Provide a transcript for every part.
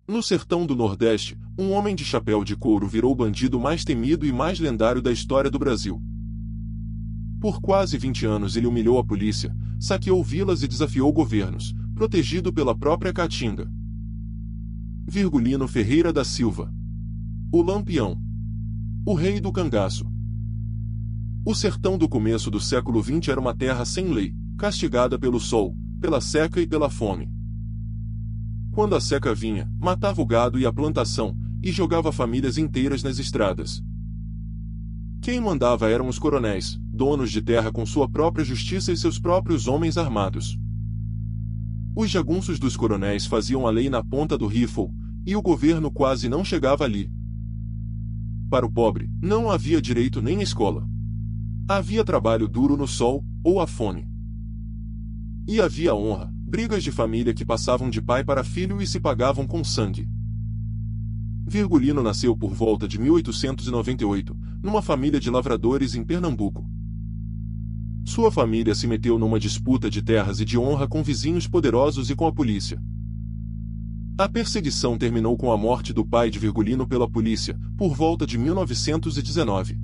No sertão do Nordeste, um homem de chapéu de couro virou o bandido mais temido e mais lendário da história do Brasil. Por quase 20 anos ele humilhou a polícia, saqueou vilas e desafiou governos, protegido pela própria Caatinga. Virgulino Ferreira da Silva. O Lampião. O Rei do Cangaço. O sertão do começo do século XX era uma terra sem lei, castigada pelo sol, pela seca e pela fome. Quando a seca vinha, matava o gado e a plantação, e jogava famílias inteiras nas estradas. Quem mandava eram os coronéis, donos de terra com sua própria justiça e seus próprios homens armados. Os jagunços dos coronéis faziam a lei na ponta do rifle, e o governo quase não chegava ali. Para o pobre, não havia direito nem escola. Havia trabalho duro no sol, ou a fome. E havia honra, brigas de família que passavam de pai para filho e se pagavam com sangue. Virgulino nasceu por volta de 1898, numa família de lavradores em Pernambuco. Sua família se meteu numa disputa de terras e de honra com vizinhos poderosos e com a polícia. A perseguição terminou com a morte do pai de Virgulino pela polícia, por volta de 1919.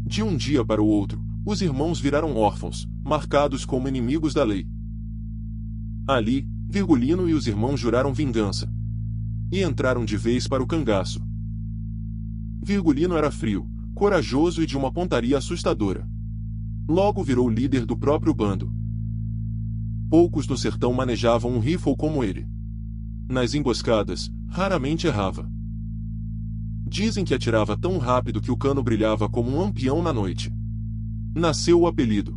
De um dia para o outro, os irmãos viraram órfãos, marcados como inimigos da lei. Ali, Virgulino e os irmãos juraram vingança. E entraram de vez para o cangaço. Virgulino era frio, corajoso e de uma pontaria assustadora. Logo virou líder do próprio bando. Poucos no sertão manejavam um rifle como ele. Nas emboscadas, raramente errava. Dizem que atirava tão rápido que o cano brilhava como um lampião na noite. Nasceu o apelido.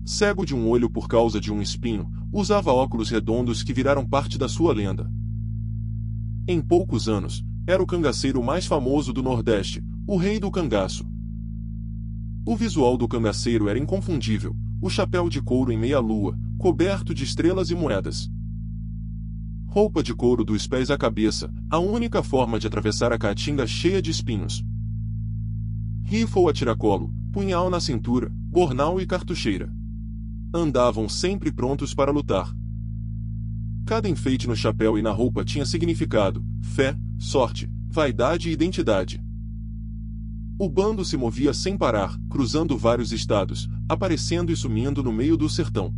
Cego de um olho por causa de um espinho, usava óculos redondos que viraram parte da sua lenda. Em poucos anos, era o cangaceiro mais famoso do Nordeste, o Rei do Cangaço. O visual do cangaceiro era inconfundível, o chapéu de couro em meia-lua, coberto de estrelas e moedas. Roupa de couro dos pés à cabeça, a única forma de atravessar a caatinga cheia de espinhos. Rifle a tiracolo, punhal na cintura, bornal e cartucheira. Andavam sempre prontos para lutar. Cada enfeite no chapéu e na roupa tinha significado: fé, sorte, vaidade e identidade. O bando se movia sem parar, cruzando vários estados, aparecendo e sumindo no meio do sertão.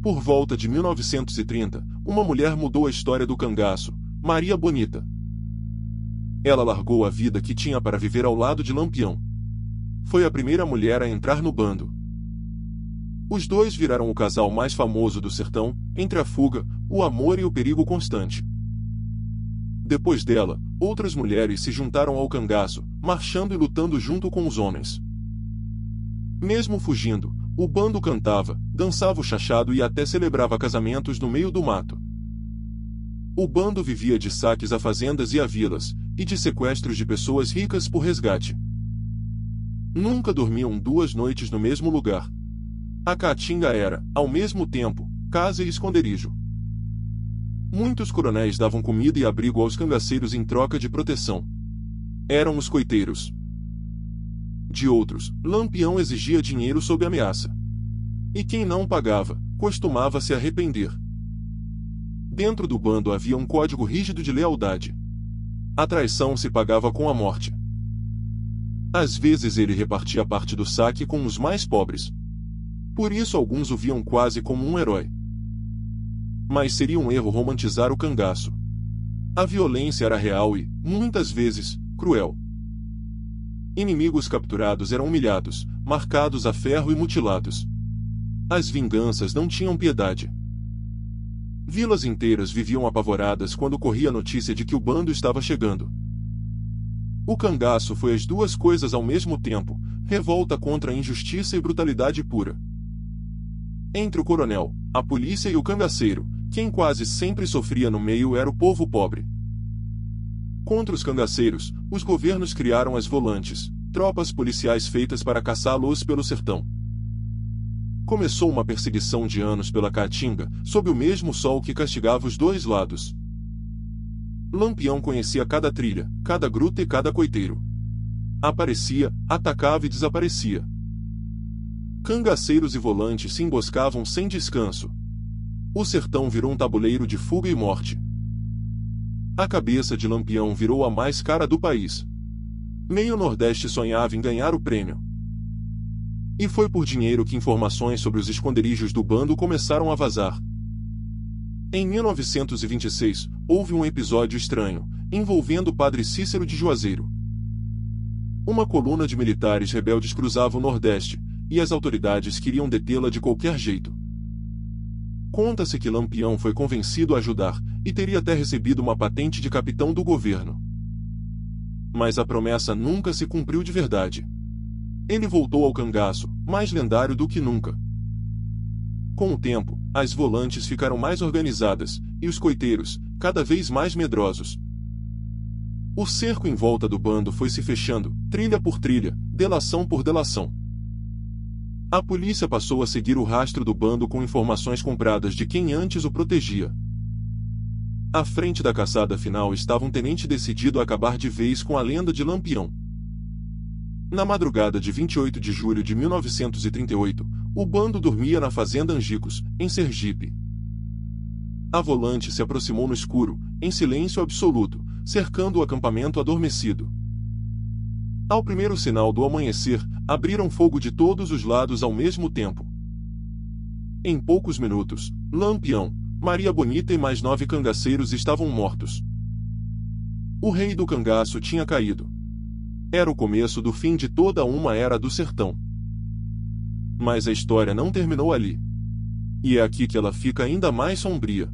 Por volta de 1930, uma mulher mudou a história do cangaço, Maria Bonita. Ela largou a vida que tinha para viver ao lado de Lampião. Foi a primeira mulher a entrar no bando. Os dois viraram o casal mais famoso do sertão, entre a fuga, o amor e o perigo constante. Depois dela, outras mulheres se juntaram ao cangaço, marchando e lutando junto com os homens. Mesmo fugindo, o bando cantava, dançava o chachado e até celebrava casamentos no meio do mato. O bando vivia de saques a fazendas e a vilas, e de sequestros de pessoas ricas por resgate. Nunca dormiam 2 noites no mesmo lugar. A caatinga era, ao mesmo tempo, casa e esconderijo. Muitos coronéis davam comida e abrigo aos cangaceiros em troca de proteção. Eram os coiteiros. De outros, Lampião exigia dinheiro sob ameaça. E quem não pagava, costumava se arrepender. Dentro do bando havia um código rígido de lealdade. A traição se pagava com a morte. Às vezes ele repartia parte do saque com os mais pobres. Por isso alguns o viam quase como um herói. Mas seria um erro romantizar o cangaço. A violência era real e, muitas vezes, cruel. Inimigos capturados eram humilhados, marcados a ferro e mutilados. As vinganças não tinham piedade. Vilas inteiras viviam apavoradas quando corria a notícia de que o bando estava chegando. O cangaço foi as duas coisas ao mesmo tempo, revolta contra a injustiça e brutalidade pura. Entre o coronel, a polícia e o cangaceiro, quem quase sempre sofria no meio era o povo pobre. Contra os cangaceiros, os governos criaram as volantes, tropas policiais feitas para caçá-los pelo sertão. Começou uma perseguição de anos pela caatinga, sob o mesmo sol que castigava os dois lados. Lampião conhecia cada trilha, cada gruta e cada coiteiro. Aparecia, atacava e desaparecia. Cangaceiros e volantes se emboscavam sem descanso. O sertão virou um tabuleiro de fuga e morte. A cabeça de Lampião virou a mais cara do país. Meio Nordeste sonhava em ganhar o prêmio. E foi por dinheiro que informações sobre os esconderijos do bando começaram a vazar. Em 1926, houve um episódio estranho, envolvendo o padre Cícero de Juazeiro. Uma coluna de militares rebeldes cruzava o Nordeste, e as autoridades queriam detê-la de qualquer jeito. Conta-se que Lampião foi convencido a ajudar, e teria até recebido uma patente de capitão do governo. Mas a promessa nunca se cumpriu de verdade. Ele voltou ao cangaço, mais lendário do que nunca. Com o tempo, as volantes ficaram mais organizadas, e os coiteiros, cada vez mais medrosos. O cerco em volta do bando foi se fechando, trilha por trilha, delação por delação. A polícia passou a seguir o rastro do bando com informações compradas de quem antes o protegia. À frente da caçada final estava um tenente decidido a acabar de vez com a lenda de Lampião. Na madrugada de 28 de julho de 1938, o bando dormia na fazenda Angicos, em Sergipe. A volante se aproximou no escuro, em silêncio absoluto, cercando o acampamento adormecido. Ao primeiro sinal do amanhecer, abriram fogo de todos os lados ao mesmo tempo. Em poucos minutos, Lampião, Maria Bonita e mais 9 cangaceiros estavam mortos. O rei do cangaço tinha caído. Era o começo do fim de toda uma era do sertão. Mas a história não terminou ali. E é aqui que ela fica ainda mais sombria.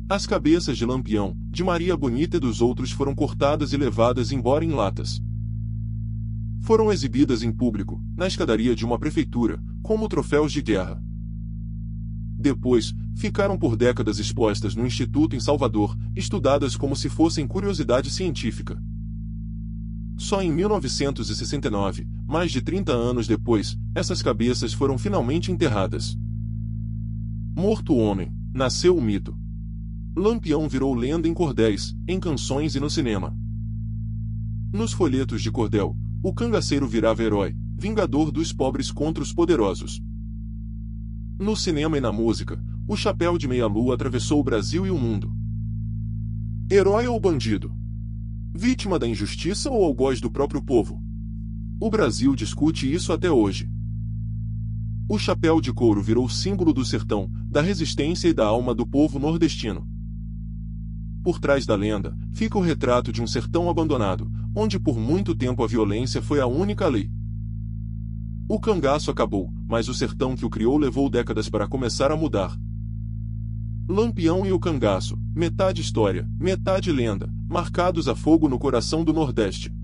As cabeças de Lampião, de Maria Bonita e dos outros foram cortadas e levadas embora em latas. Foram exibidas em público, na escadaria de uma prefeitura, como troféus de guerra. Depois, ficaram por décadas expostas no Instituto em Salvador, estudadas como se fossem curiosidade científica. Só em 1969, mais de 30 anos depois, essas cabeças foram finalmente enterradas. Morto o homem, nasceu o mito. Lampião virou lenda em cordéis, em canções e no cinema. Nos folhetos de cordel, o cangaceiro virava herói, vingador dos pobres contra os poderosos. No cinema e na música, o chapéu de meia-lua atravessou o Brasil e o mundo. Herói ou bandido? Vítima da injustiça ou algoz do próprio povo? O Brasil discute isso até hoje. O chapéu de couro virou símbolo do sertão, da resistência e da alma do povo nordestino. Por trás da lenda, fica o retrato de um sertão abandonado, onde por muito tempo a violência foi a única lei. O cangaço acabou, mas o sertão que o criou levou décadas para começar a mudar. Lampião e o cangaço, metade história, metade lenda, marcados a fogo no coração do Nordeste.